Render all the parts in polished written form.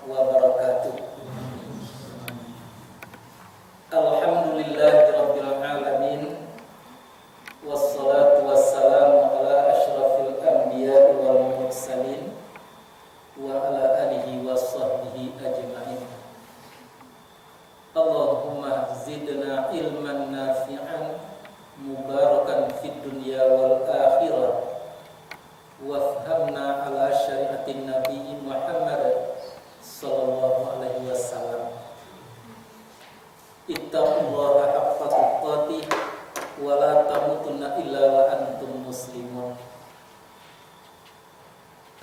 wabarakatuh. Alhamdulillahirabbil alamin. Wassalatu wassalamu ala asyrafil anbiya'i wal mursalin wa ala alihi washabbihi ajma'in. Allahumma zidna ilman nafi'an mubarakan fid dunya wal akhirah. Wafhamna ala syariatin Nabi Muhammad sallallahu alaihi wasallam. Ittaqullaha haqqa tuqatih wa la tamutunna illa wa antum muslimun.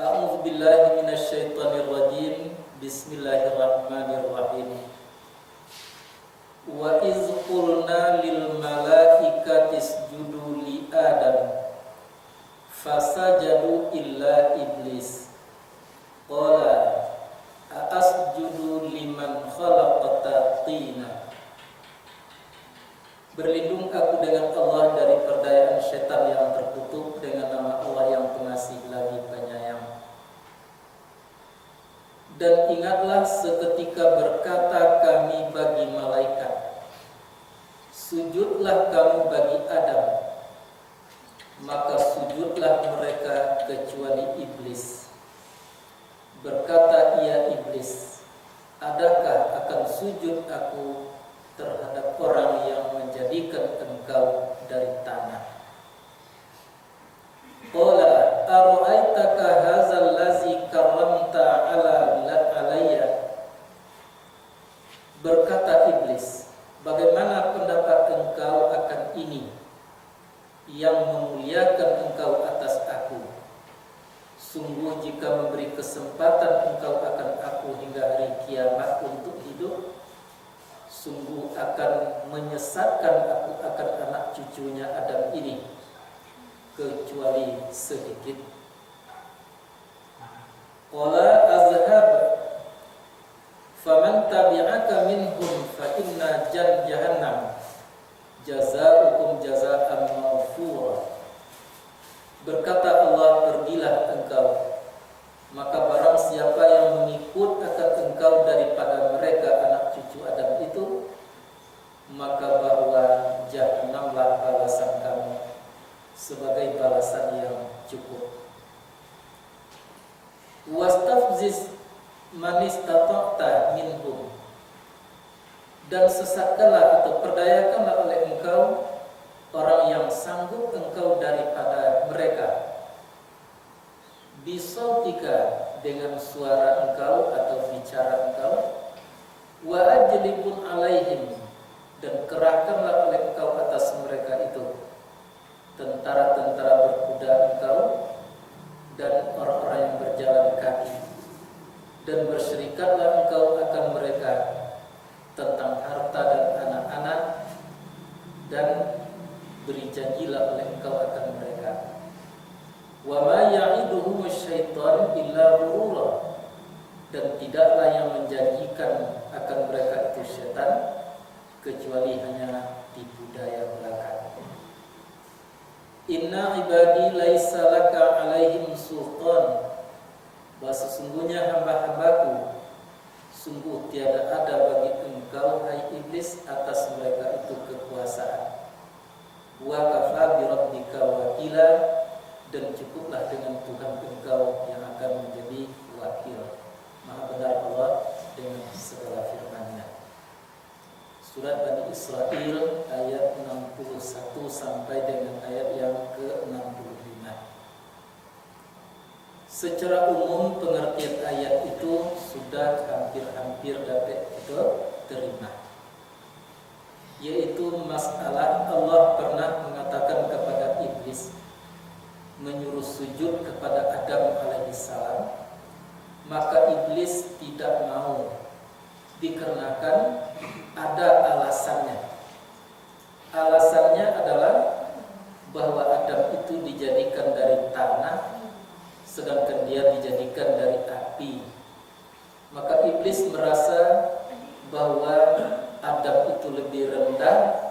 A'udzu billahi minasy syaithanir rajim. Bismillahirrahmanirrahim. Wa iz qulna lil malaikati isjudu li Adam fasajadu illa iblis qala asjudu liman khalaqta tina. Berlindung aku dengan Allah dari perdayaan syaitan yang terkutuk, dengan nama Allah yang pengasih lagi penyayang. Dan ingatlah seketika berkata kami bagi malaikat, sujudlah kamu bagi Adam. Maka sujudlah mereka kecuali iblis. Berkata ia iblis, adakah akan sujud aku terhadap orang yang menjadikan engkau dari tanah? Qala ara'aitaka hadzal ladzi karramta alayya. Berkata iblis, bagaimana pendapat engkau akan ini yang memuliakan engkau atas aku? Sungguh jika memberi kesempatan engkau akan aku hingga hari kiamat untuk hidup, sungguh akan menyesatkan aku akan anak cucunya Adam ini, kecuali sedikit. Qala azhab faman tabi'aka minhum fa inna jahannam jazaukum jazaa'an mawfura. Berkata Allah, pergilah engkau, maka barang siapa yang mengikut akan engkau daripada mereka anak cucu Adam itu, maka bahwa jahannamlah balasan kamu sebagai balasan yang cukup. Wastafziz man istata'ta minhum. Dan sesatkanlah atau perdayakanlah oleh engkau orang yang sanggup engkau daripada mereka. Bisautika, dengan suara engkau atau bicara engkau. Wa ajlibun alaihim, dan kerahkanlah oleh engkau atas mereka itu tentara-tentara berkuda engkau dan orang-orang yang berjalan kaki. Dan berserikatlah engkau akan mereka tentang harta dan anak-anak, dan beri janjilah oleh engkau akan mereka. Wa ma ya'iduhum syaitan illa ghurura, dan tidaklah yang menjanjikan akan mereka itu syaitan kecuali hanya tipu daya belaka. Inna ibadi laisa laka alaihim sultan. Bahwa sesungguhnya hamba-hambaku, sungguh tiada ada bagi engkau hai iblis atas mereka itu kekuasaan. Wa kafa bi rabbika wakila, dan cukuplah dengan Tuhan engkau yang akan menjadi wakil. Maha benar Allah dengan segala firman-Nya. Surat Bani Israil ayat 61 sampai dengan ayat yang ke-65. Secara umum pengertian ayat itu sudah hampir-hampir dapat kita terima, yaitu masalah Allah pernah mengatakan kepada iblis menyuruh sujud kepada Adam alaihissalam, maka iblis tidak mau dikarenakan ada alasannya. Alasannya adalah bahwa Adam itu dijadikan dari tanah, sedangkan dia dijadikan dari api. Maka iblis merasa bahwa Adam itu lebih rendah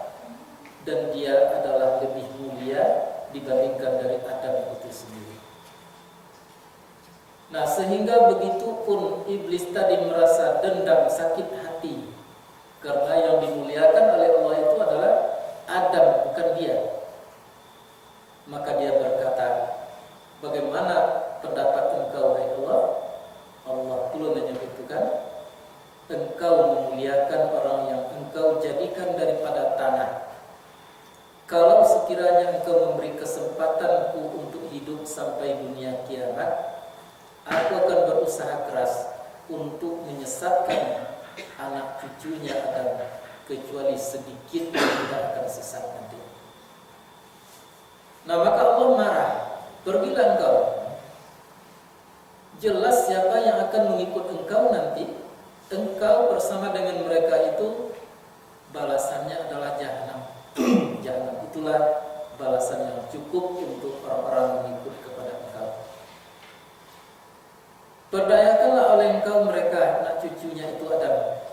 dan dia adalah lebih mulia dibandingkan dari Adam itu sendiri. Nah, sehingga begitu pun iblis tadi merasa dendam, sakit hati, karena yang dimuliakan oleh Allah itu adalah Adam, bukan dia. Maka dia berkata, bagaimana pendapat engkau, hai Allah? Allah pula menyebutkan, engkau memuliakan orang yang engkau jadikan daripada tanah. Kalau sekiranya engkau memberi kesempatanku untuk hidup sampai dunia kiamat, aku akan berusaha keras untuk menyesatkan anak cucunya Adam, kecuali sedikit yang tidak akan sesat nanti. Nah, maka Allah marah. Pergilah engkau. Jelas siapa yang akan mengikut engkau nanti. Engkau bersama dengan mereka itu balasannya adalah jahanam. Jahanam itulah balasan yang cukup untuk orang-orang mengikut kepada engkau. Perdayakanlah oleh engkau mereka, anak cucunya itu Adam,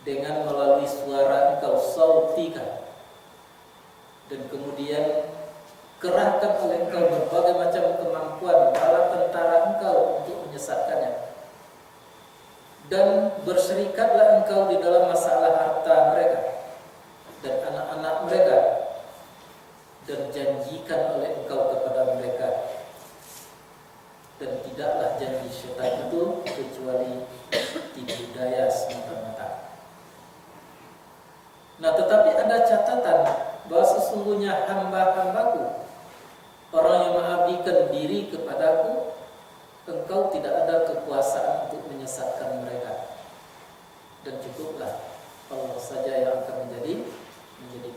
dengan melalui suara engkau, sautika, dan kemudian kerahkan oleh engkau berbagai macam kemampuan bala tentara engkau untuk menyesatkannya. Dan berserikatlah engkau di dalam masalah harta mereka dan anak-anak mereka, dan janjikan oleh engkau kepada mereka. Dan tidaklah janji syaitan itu kecuali tipu daya semata-mata. Nah, tetapi ada catatan bahwa sesungguhnya hamba-hambaku, orang yang mengabdikan diri kepadaku, engkau tidak ada kekuasaan untuk menyesatkan mereka. Dan cukuplah Allah saja yang akan menjadi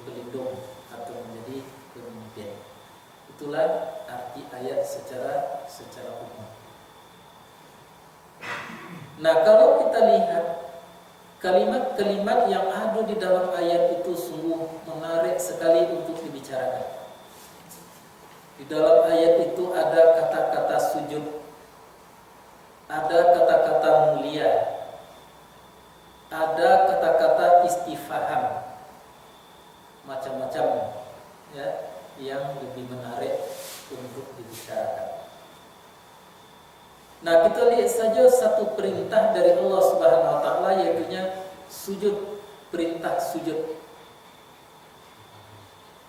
pelindung atau menjadi pemimpin. Itulah arti ayat secara umum. Nah, kalau kita lihat kalimat-kalimat yang ada di dalam ayat itu sungguh menarik sekali untuk dibicarakan. Di dalam ayat itu ada kata-kata sujud, ada kata-kata mulia, ada kata-kata istifham, macam-macam ya, yang lebih menarik untuk dibicarakan. Nah, kita lihat saja satu perintah dari Allah Subhanahu wa taala, yaitu sujud, perintah sujud.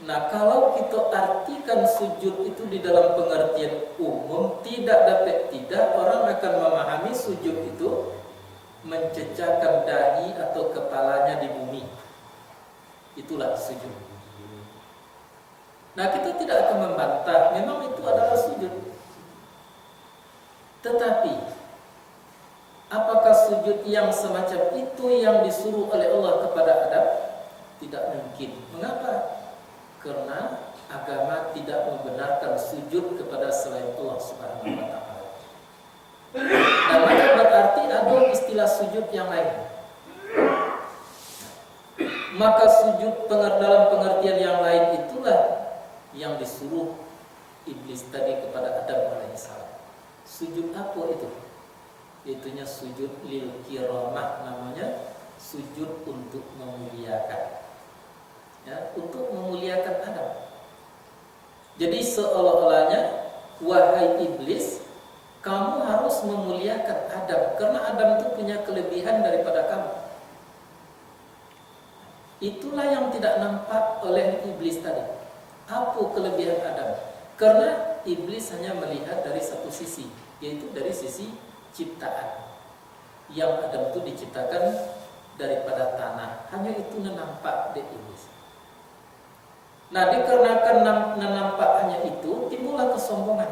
Nah, kalau kita artikan sujud itu di dalam pengertian umum, tidak orang akan memahami sujud itu mencecahkan dahi atau kepalanya di bumi. Itulah sujud. Nah, kita tidak akan membantah, memang itu adalah sujud. Tetapi apakah sujud yang semacam itu yang disuruh oleh Allah kepada Adam? Tidak mungkin. Mengapa? Karena agama tidak membenarkan sujud kepada selain Allah Subhanahu wa taala. Dan maka berarti ada istilah sujud yang lain. Maka sujud dalam pengertian yang lain itulah yang disuruh iblis tadi kepada Adam alaihissalam. Sujud apa itu? Itunya sujud lil kiramah, namanya sujud untuk memuliakan. Ya, untuk memuliakan Adam. Jadi seolah-olahnya, wahai iblis, kamu harus memuliakan Adam, karena Adam itu punya kelebihan daripada kamu. Itulah yang tidak nampak oleh iblis tadi. Apa kelebihan Adam? Karena iblis hanya melihat dari satu sisi, yaitu dari sisi ciptaan. Yang Adam itu diciptakan daripada tanah. Hanya itu nampak di iblis. Nah, dikarenakan nampaknya itu, timbullah kesombongan.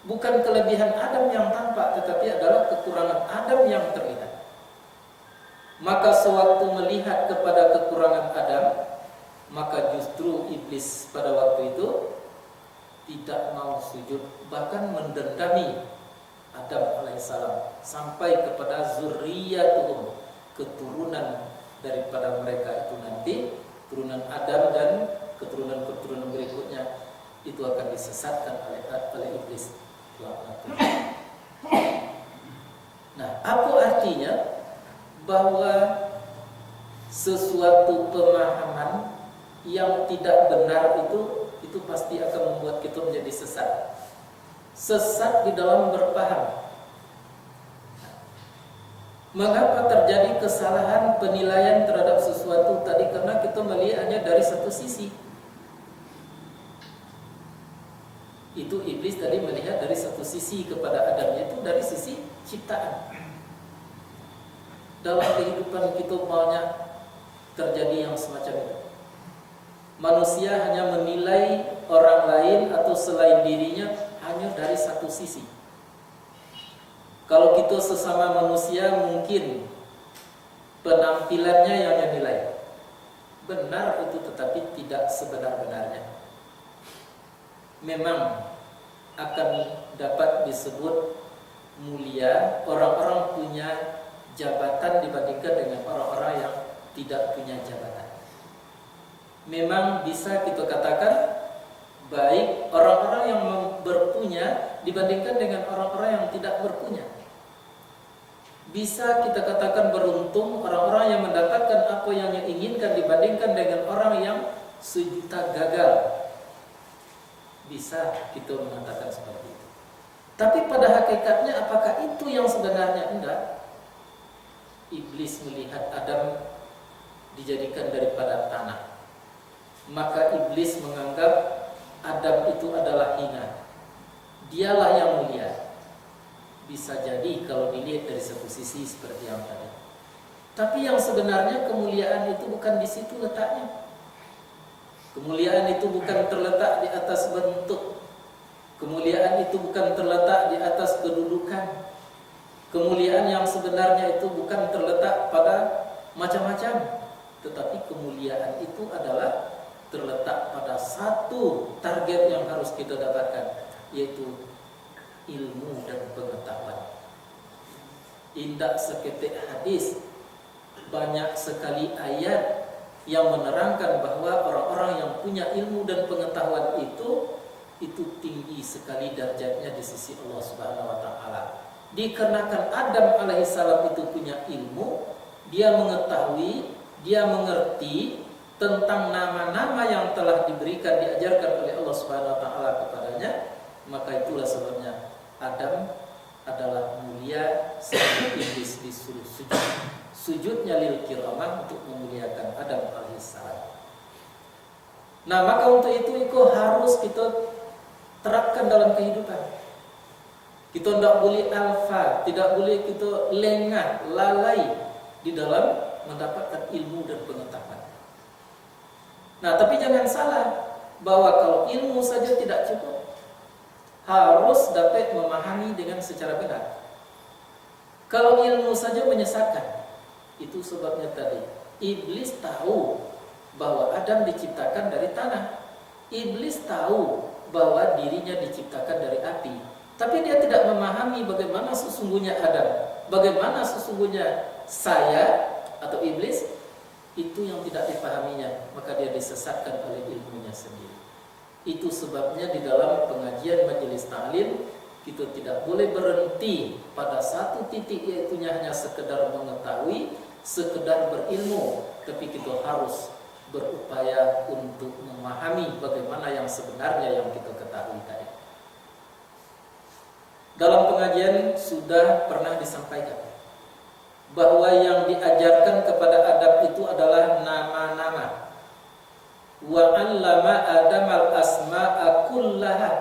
Bukan kelebihan Adam yang tampak, tetapi adalah kekurangan Adam yang terlihat. Maka sewaktu melihat kepada kekurangan Adam, maka justru iblis pada waktu itu tidak mau sujud, bahkan mendendami Adam alaihissalam sampai kepada zurriyatuhum, keturunan daripada mereka itu nanti, turunan Adam dan keturunan-keturunan berikutnya itu akan disesatkan oleh iblis. Nah, apa artinya? Bahwa sesuatu pemahaman yang tidak benar itu pasti akan membuat kita menjadi sesat. sesat di dalam berpaham. Mengapa terjadi kesalahan penilaian terhadap sesuatu tadi? Karena kita melihatnya dari satu sisi. Itu iblis tadi melihat dari satu sisi kepada Adam, yaitu dari sisi ciptaan. Dalam kehidupan kita banyak terjadi yang semacam itu. Manusia hanya menilai orang lain atau selain dirinya hanya dari satu sisi. Kalau kita sesama manusia mungkin penampilannya yang dinilai. Benar itu, tetapi tidak sebenar-benarnya. Memang akan dapat disebut mulia orang-orang punya jabatan dibandingkan dengan orang-orang yang tidak punya jabatan. Memang bisa kita katakan baik orang-orang yang berpunya dibandingkan dengan orang-orang yang tidak berpunya. Bisa kita katakan beruntung orang-orang yang mendapatkan apa yang diinginkan dibandingkan dengan orang yang sejuta gagal. Bisa kita mengatakan seperti itu. Tapi pada hakikatnya apakah itu yang sebenarnya? Enggak. Iblis melihat Adam dijadikan daripada tanah. Maka iblis menganggap Adam itu adalah hina. Dialah yang mulia. Bisa jadi kalau dilihat dari satu sisi seperti yang tadi. Tapi yang sebenarnya kemuliaan itu bukan di situ letaknya. Kemuliaan itu bukan terletak di atas bentuk. Kemuliaan itu bukan terletak di atas kedudukan. Kemuliaan yang sebenarnya itu bukan terletak pada macam-macam. Tetapi kemuliaan itu adalah terletak pada satu target yang harus kita dapatkan, yaitu ilmu dan pengetahuan. Indah seketik hadis, banyak sekali ayat yang menerangkan bahwa orang-orang yang punya ilmu dan pengetahuan itu tinggi sekali derajatnya di sisi Allah Subhanahu wa taala. Dikarenakan Adam alaihissalam itu punya ilmu, dia mengetahui, dia mengerti tentang nama-nama yang telah diberikan, diajarkan oleh Allah Subhanahu wa taala kepadanya, maka itulah sebabnya Adam adalah mulia sehingga iblis disuruh sujud. Sujudnya lil kiramah untuk memuliakan Adam alaihissalam. Nah, maka untuk itu harus kita terapkan dalam kehidupan. Kita tidak boleh alfa, tidak boleh kita lengah, lalai di dalam mendapatkan ilmu dan pengetahuan. Nah, tapi jangan salah bahwa kalau ilmu saja tidak cukup, harus dapat memahami dengan secara benar. Kalau ilmu saja menyesatkan, itu sebabnya tadi iblis tahu bahwa Adam diciptakan dari tanah. Iblis tahu bahwa dirinya diciptakan dari api. Tapi dia tidak memahami bagaimana sesungguhnya Adam, bagaimana sesungguhnya saya atau iblis. Itu yang tidak dipahaminya, maka dia disesatkan oleh ilmunya sendiri. Itu sebabnya di dalam pengajian majelis ta'lim kita tidak boleh berhenti pada satu titik, yaitu hanya sekedar mengetahui, sekedar berilmu, tapi kita harus berupaya untuk memahami bagaimana yang sebenarnya yang kita ketahui tadi. Dalam pengajian sudah pernah disampaikan bahwa yang diajarkan kepada Adam itu adalah nama-nama. Wa 'allama Adam al-asma'a kullaha.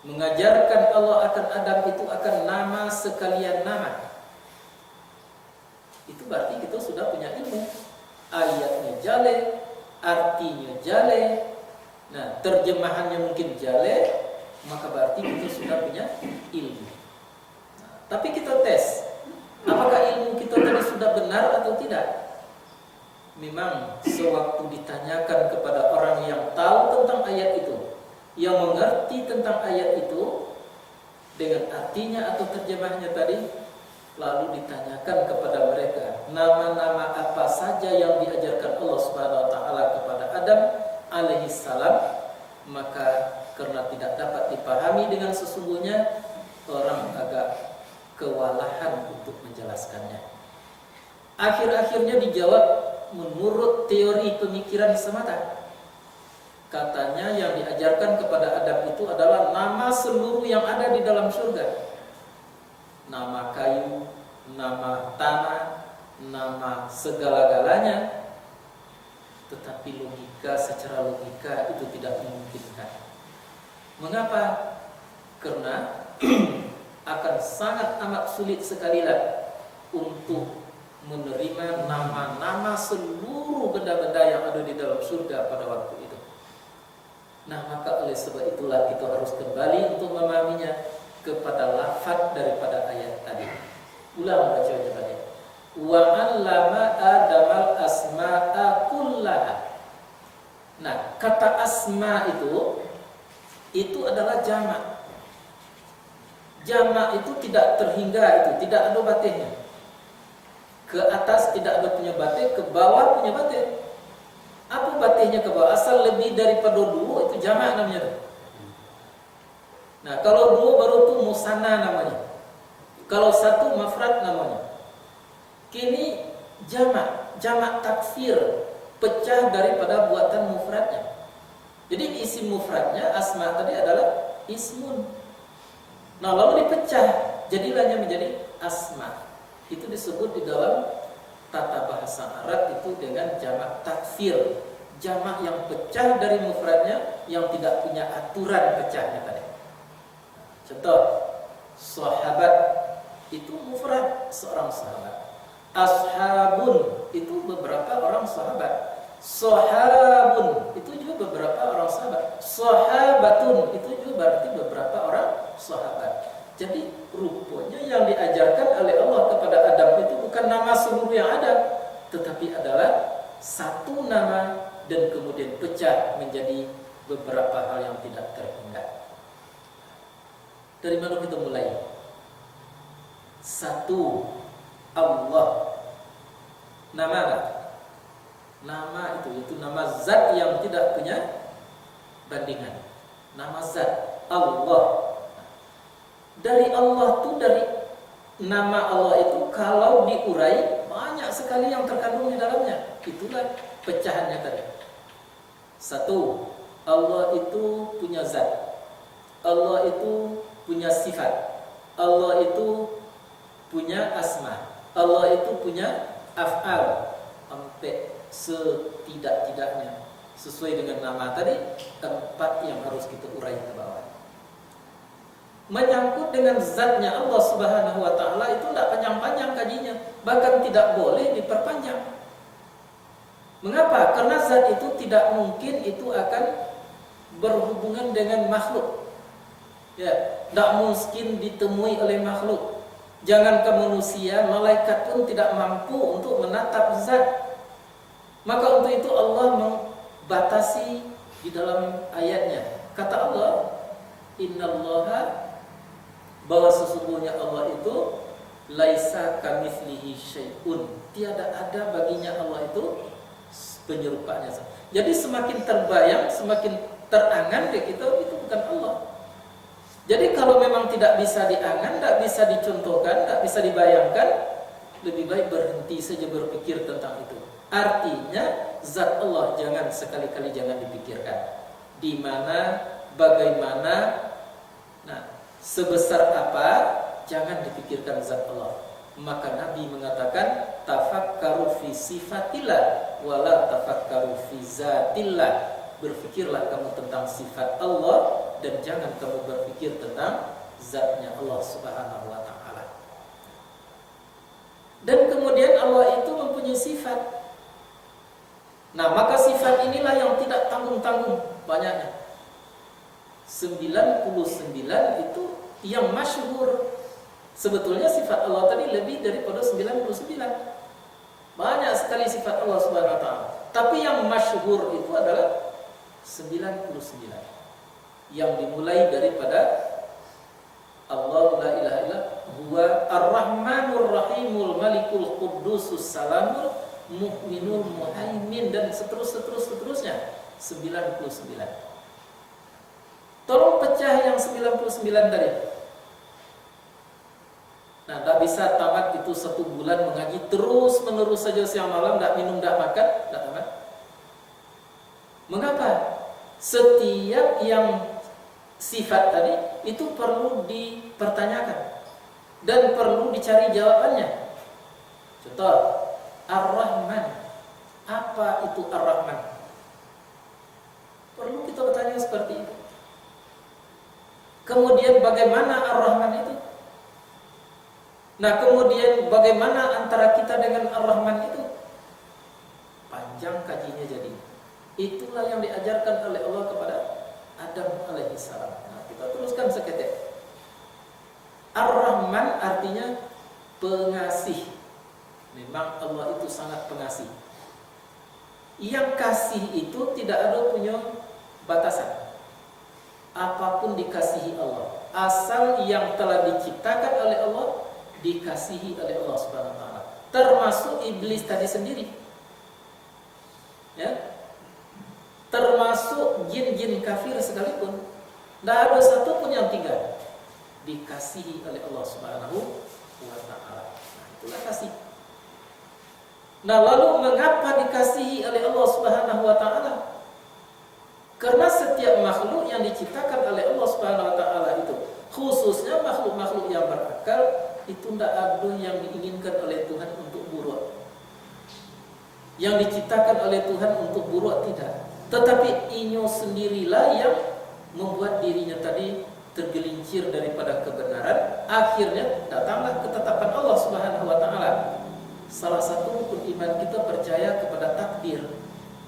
Mengajarkan Allah akan Adam itu akan nama sekalian nama. Itu berarti kita sudah punya ilmu. Ayatnya jale, artinya jale. Nah, terjemahannya mungkin jale, maka berarti kita sudah punya ilmu. Nah, tapi kita tes, apakah ilmu kita tadi sudah benar atau tidak? Memang sewaktu ditanyakan kepada orang yang tahu tentang ayat itu, yang mengerti tentang ayat itu dengan artinya atau terjemahnya tadi, lalu ditanyakan kepada mereka nama-nama apa saja yang diajarkan Allah Subhanahu wa taala kepada Adam alaihissalam, maka karena tidak dapat dipahami dengan sesungguhnya, orang agak kewalahan untuk menjelaskannya. Akhir-akhirnya dijawab menurut teori pemikiran semata. Katanya yang diajarkan kepada Adam itu adalah nama seluruh yang ada di dalam surga. Nama kayu, nama tanah, nama segala-galanya. Tetapi secara logika itu tidak memungkinkan. Mengapa? Karena akan sangat amat sulit sekali untuk menerima nama-nama seluruh benda-benda yang ada di dalam surga pada waktu itu. Nah, maka oleh sebab itulah kita harus kembali untuk memahaminya kepada lafaz daripada ayat tadi. Ulang baca jawabannya. Wa 'allama Adamal asma'a kullaha. Nah, kata asma itu adalah jamak. Jamak itu tidak terhingga, itu tidak ada batihnya. Ke atas tidak ada punya batih, ke bawah punya batih. Apa batihnya ke bawah? Asal lebih daripada dua itu jamak namanya. Nah, kalau dua baru itu musanna namanya. Kalau satu mafrad namanya. Kini jamak takfir, pecah daripada buatan mufradnya. Jadi isim mufradnya asma tadi adalah ismun. Nah, lalu dipecah jadilah menjadi asma. Itu disebut di dalam tata bahasa Arab itu dengan jamak takfir, jamak yang pecah dari mufradnya yang tidak punya aturan pecahnya tadi. Contoh, sahabat itu mufrad seorang sahabat. Ashabun itu beberapa orang sahabat. Sahabun itu juga beberapa orang sahabat. Sahabatun itu juga berarti beberapa orang sahabat. Jadi rupanya yang diajarkan oleh Allah kepada Adam itu bukan nama seluruh yang ada, tetapi adalah satu nama dan kemudian pecah menjadi beberapa hal yang tidak terhingga. Dari mana kita mulai? Satu, Allah. Nama apa? Nama itu nama zat yang tidak punya bandingan. Nama zat Allah. Dari Allah itu, dari nama Allah itu kalau diurai banyak sekali yang terkandung di dalamnya. Itulah pecahannya tadi. Satu, Allah itu punya zat. Allah itu punya sifat. Allah itu punya asma. Allah itu punya af'al. Sampai setidak-tidaknya sesuai dengan nama tadi, empat yang harus kita urai ke bawah. Menyangkut dengan zatnya Allah Subhanahu wa ta'ala itu tidak panjang-panjang kajinya, bahkan tidak boleh diperpanjang. Mengapa? Karena zat itu tidak mungkin itu akan berhubungan dengan makhluk. Ya, tidak mungkin ditemui oleh makhluk. Jangankan manusia, malaikat pun tidak mampu untuk menatap zat. Maka untuk itu Allah membatasi di dalam ayatnya. Kata Allah, innallaha, bahwa sesungguhnya Allah itu laisa kamitslihi syai'un, tiada ada baginya Allah itu penyerupanya. Jadi semakin terbayang, semakin terangan ke kita itu bukan Allah. Jadi kalau memang tidak bisa diangan, tidak bisa dicontohkan, tidak bisa dibayangkan, lebih baik berhenti saja berpikir tentang itu. Artinya zat Allah jangan sekali-kali jangan dipikirkan. Di mana, bagaimana, nah, sebesar apa, jangan dipikirkan zat Allah. Maka Nabi mengatakan tafakkaru fi sifatillah wala tafakkaru fi zatillah. Berfikirlah kamu tentang sifat Allah dan jangan kamu berfikir tentang zatnya Allah Subhanahu wa ta'ala. Dan kemudian Allah itu mempunyai sifat. Nah, maka sifat inilah yang tidak tanggung-tanggung banyaknya. 99 itu yang masyhur. Sebetulnya sifat Allah tadi lebih daripada 99. Banyak sekali sifat Allah Subhanahu wa ta'ala. Tapi yang masyhur itu adalah 99. Yang dimulai daripada Allah la ilaha illa huwa ar-rahmanur rahimul malikul quddusus salamul mu'minul muhaimin dan seterusnya 99. Tolong pecah yang 99 tadi. Nah, tak bisa tamat itu 1 bulan mengaji terus menerus saja siang malam, tak minum, tak makan, tak tamat. Mengapa? Setiap yang sifat tadi itu perlu dipertanyakan dan perlu dicari jawabannya. Contoh, Ar-Rahman. Apa itu Ar-Rahman? Perlu kita bertanya seperti itu. Kemudian bagaimana Ar-Rahman itu? Nah, kemudian bagaimana antara kita dengan Ar-Rahman itu? Panjang kajinya jadi. Itulah yang diajarkan oleh Allah kepada Adam alaihissalam. Nah, kita teruskan seketik. Ar-Rahman artinya pengasih. Memang Allah itu sangat pengasih. Yang kasih itu tidak ada punya batasan. Apapun dikasihi Allah, asal yang telah diciptakan oleh Allah dikasihi oleh Allah Subhanahu wa taala. Termasuk iblis tadi sendiri. Ya. Termasuk jin-jin kafir sekalipun, tidak ada satu pun yang tinggal dikasihi oleh Allah Subhanahu wa taala. Nah, itulah kasih. Nah, lalu mengapa dikasihi oleh Allah Subhanahu wa taala? Karena setiap makhluk yang diciptakan oleh Allah Subhanahu wa taala itu, khususnya makhluk-makhluk yang berakal, itu tidak ada yang diinginkan oleh Tuhan untuk buruk. Yang diciptakan oleh Tuhan untuk buruk tidak. Tetapi inyo sendirilah yang membuat dirinya tadi tergelincir daripada kebenaran. Akhirnya datanglah ketetapan Allah Subhanahu wa taala. Salah satu rukun iman kita percaya kepada takdir.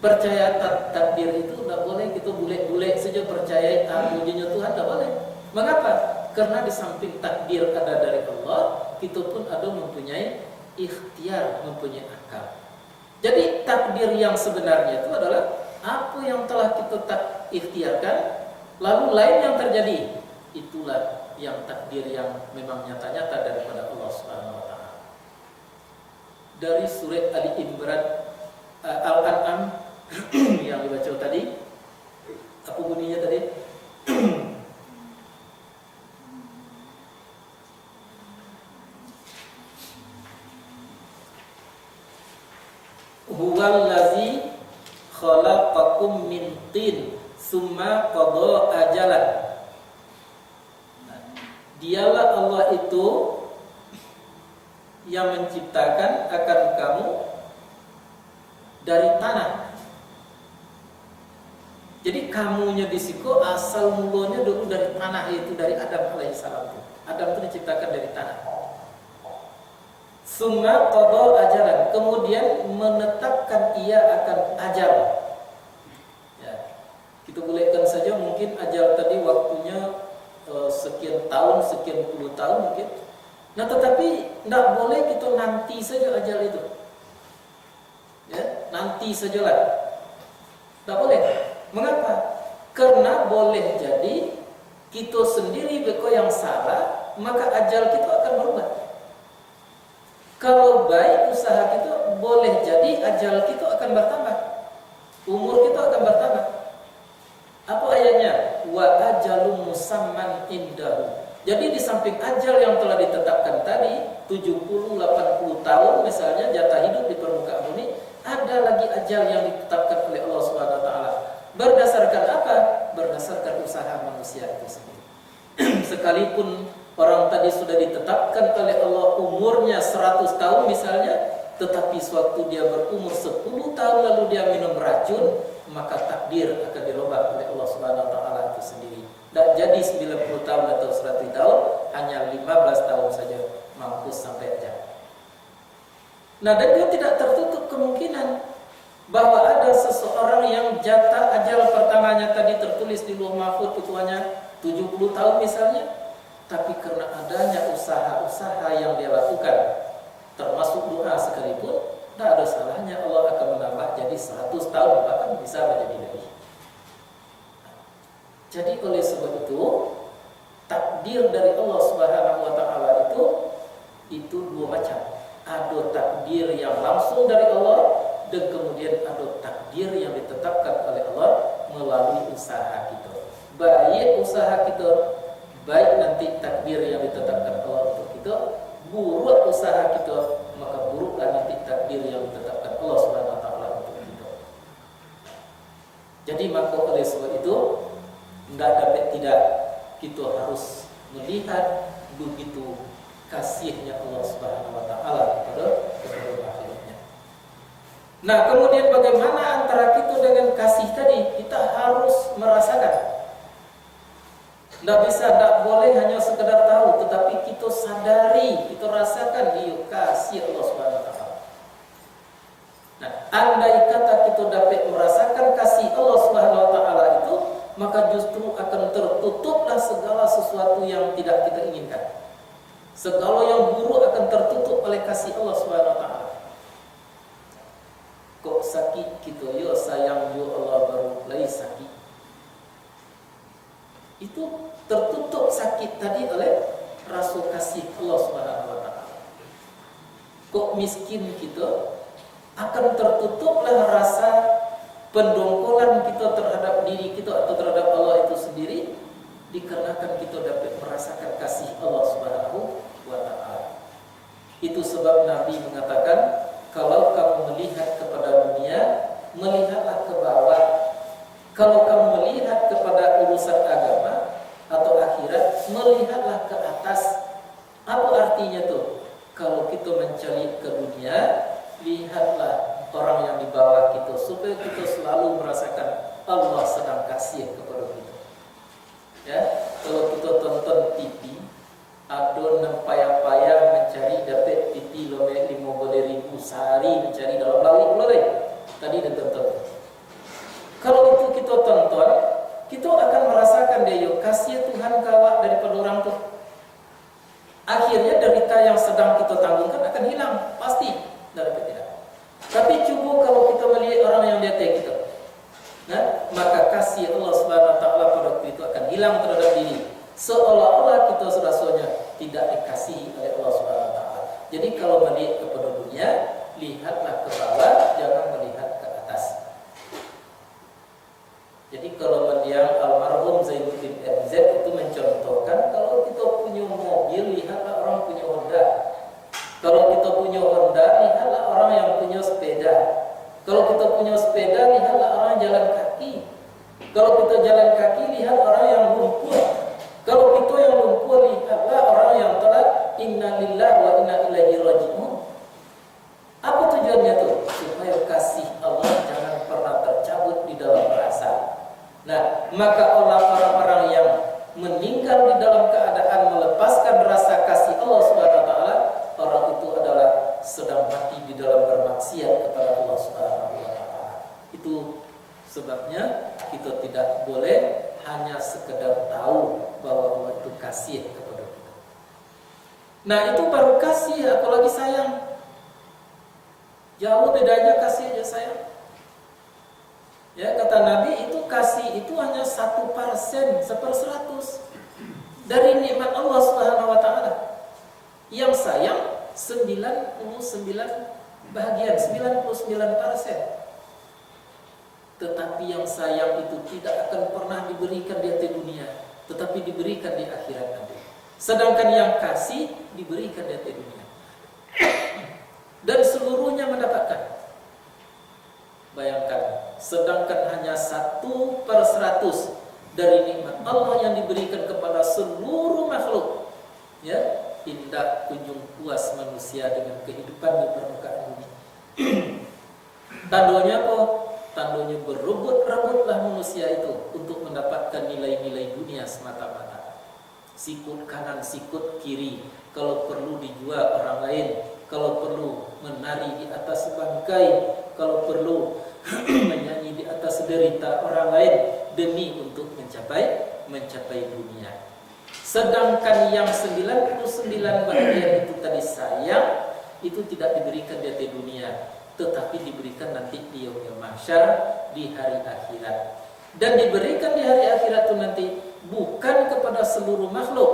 Percaya takdir itu tidak boleh kita bule-bule saja percaya wujudnya Tuhan, tidak boleh. Mengapa? Karena di samping takdir ada dari Allah, kita pun ada mempunyai ikhtiar, mempunyai akal. Jadi takdir yang sebenarnya itu adalah apa yang telah kita ikhtiarkan, lalu lain yang terjadi. Itulah yang takdir yang memang nyata-nyata daripada Allah Subhanahu wa taala. Dari surat Ali Imran Al-An'am yang dibaca tadi, apa bunyinya tadi? Huwallazi khalaqakum min tin summa qada ajalan. Dialah Allah itu yang menciptakan akan kamu dari tanah. Jadi kamunya di situ asal mulanya dulu dari tanah, yaitu dari Adam alaihissalam. Adam itu diciptakan dari tanah. Summa qada ajalan, kemudian menetapkan ia akan ajal. Ya. Kita bolehkan saja mungkin ajal tadi waktunya sekian tahun, sekian puluh tahun mungkin. Nah, tetapi tidak boleh kita nanti saja ajal itu. Ya, nanti sajalah. Tidak boleh. Mengapa? Karena boleh jadi kita sendiri beko yang salah, maka ajal kita akan berubah. Kalau baik usaha kita, boleh jadi ajal kita akan bertambah, umur kita akan bertambah. Apa ayatnya? Wa ajalun musamman indahu. Jadi di samping ajal yang telah ditetapkan tadi 70-80 tahun misalnya jatah hidup di permukaan bumi, ada lagi ajal yang ditetapkan oleh Allah Subhanahu wa taala. Berdasarkan apa? Berdasarkan usaha manusia itu sendiri. Sekalipun orang tadi sudah ditetapkan oleh Allah umurnya 100 tahun misalnya, tetapi sewaktu dia berumur 10 tahun lalu dia minum racun, maka takdir akan dirubah oleh Allah Subhanahu wa taala itu sendiri. Tak jadi 90 tahun atau 100 tahun, hanya 15 tahun saja mampus sampai ajal. Nah, dan dia tidak tertutup kemungkinan bahwa ada seseorang yang jatah ajal pertamanya tadi tertulis di Lauh Mahfuz itu hanya 70 tahun misalnya, tapi karena adanya usaha-usaha yang dia lakukan, termasuk doa sekalipun, tidak ada salahnya Allah akan menambah jadi 100 tahun, bahkan bisa menjadi lebih. Jadi oleh sebab itu, takdir dari Allah Subhanahu wa taala itu dua macam. Ada takdir yang langsung dari Allah, dan kemudian ada takdir yang ditetapkan oleh Allah melalui usaha kita. Baik usaha kita, baik nanti takdir yang ditetapkan Allah untuk kita. Buruk usaha kita, maka buruklah nanti takdir yang ditetapkan Allah Subhanahu wa taala untuk kita. Jadi maka oleh sebab itu kita harus melihat begitu kasihnya Allah Subhanahu wa taala kepada makhluknya. Nah, kemudian bagaimana antara kita dengan kasih tadi? Kita harus merasakan. Tidak bisa, tidak boleh hanya sekedar tahu, tetapi kita sadari, kita rasakan dia kasih Allah Subhanahu wa taala. Nah, andai kata kita dapat merasakan kasih Allah Subhanahu wa taala itu, maka justru akan tertutuplah segala sesuatu yang tidak kita inginkan. Segala yang buruk akan tertutup oleh kasih Allah Subhanahu wa taala. Kok sakit kita, yo sayang yo Allah baru lagi sakit. Itu tertutup sakit tadi oleh rasa kasih Allah Subhanahu wa taala. Kok miskin kita, akan tertutuplah rasa pendongkolan kita terhadap diri kita atau terhadap Allah itu sendiri, dikarenakan kita dapat merasakan kasih Allah Subhanahu wa taala. Itu sebab Nabi mengatakan, kalau kamu melihat kepada dunia, melihatlah ke bawah. Kalau kamu melihat kepada urusan agama atau akhirat, melihatlah ke atas. Apa artinya tuh? Kalau kita mencari ke dunia, lihatlah orang yang di bawah kita, supaya kita selalu merasakan Allah sedang kasih kepada kita. Ya, kalau kita tonton TV, ada payah-payah mencari dapat TV lebih 50.000 sehari mencari dalam laut boleh. Tadi dia tonton. Kalau itu kita tonton, kita akan merasakan dia kasih Tuhan kawak daripada orang tuh. Akhirnya derita yang sedang kita tanggungkan akan hilang, pasti. Daripada tidak. Tapi coba kalau kita melihat orang yang di atas kita, nah, maka kasih Allah Subhanahu wa taala pada itu akan hilang terhadap diri. Seolah-olah kita rasanya tidak dikasihi oleh Allah Subhanahu wa taala. Jadi kalau melihat kepada dunia, lihatlah ke bawah, jangan melihat ke atas. Jadi kalau mendiang almarhum Zainuddin MZ itu mencontohkan, kalau kita punya mobil, lihatlah orang punya Honda. Kalau kita punya Honda, lihatlah orang yang punya sepeda. Kalau kita punya sepeda, lihatlah orang jalan kaki. Kalau kita jalan kaki, lihat orang yang lumpuh. Kalau kita yang lumpuh, lihatlah orang yang telah inna lillahi wa inna ilaihi raji'un. Apa tujuannya tuh? Supaya kasih Allah jangan pernah tercabut di dalam rasa. Nah, maka orang-orang yang meninggal di dalam keadaan melepaskan rasa kasih Allah Subhanahu wa taala, orang itu adalah sedang mati di dalam bermaksiat kepada Allah Subhanahu wa taala. Itu sebabnya kita tidak boleh hanya sekedar tahu bahwa Allah itu kasih kepada kita. Nah, itu baru kasih, apalagi sayang. Jauh bedanya kasih aja sayang. Ya, kata Nabi, itu kasih itu hanya 1%, 1/100 dari nikmat Allah Subhanahu wa taala. Yang sayang 99 bahagian, 99%. Tetapi yang sayang itu tidak akan pernah diberikan di atas dunia, tetapi diberikan di akhirat nanti. Sedangkan yang kasih diberikan di atas dunia. Dan seluruhnya mendapatkan. Bayangkan, sedangkan hanya 1/100 dari nikmat Allah yang diberikan kepada seluruh makhluk, ya, tidak kunjung puas manusia dengan kehidupan di permukaan bumi. Tandanya apa? Tandanya berebut-rebutlah manusia itu untuk mendapatkan nilai-nilai dunia semata-mata. Sikut kanan, sikut kiri, kalau perlu dijual orang lain, kalau perlu menari di atas bangkai, kalau perlu menyanyi di atas derita orang lain demi untuk mencapai dunia. Sedangkan yang 99 bagian itu tadi sayang, itu tidak diberikan di atas dunia, tetapi diberikan nanti di yaumil mahsyar, di hari akhirat. Dan diberikan di hari akhirat itu nanti bukan kepada seluruh makhluk,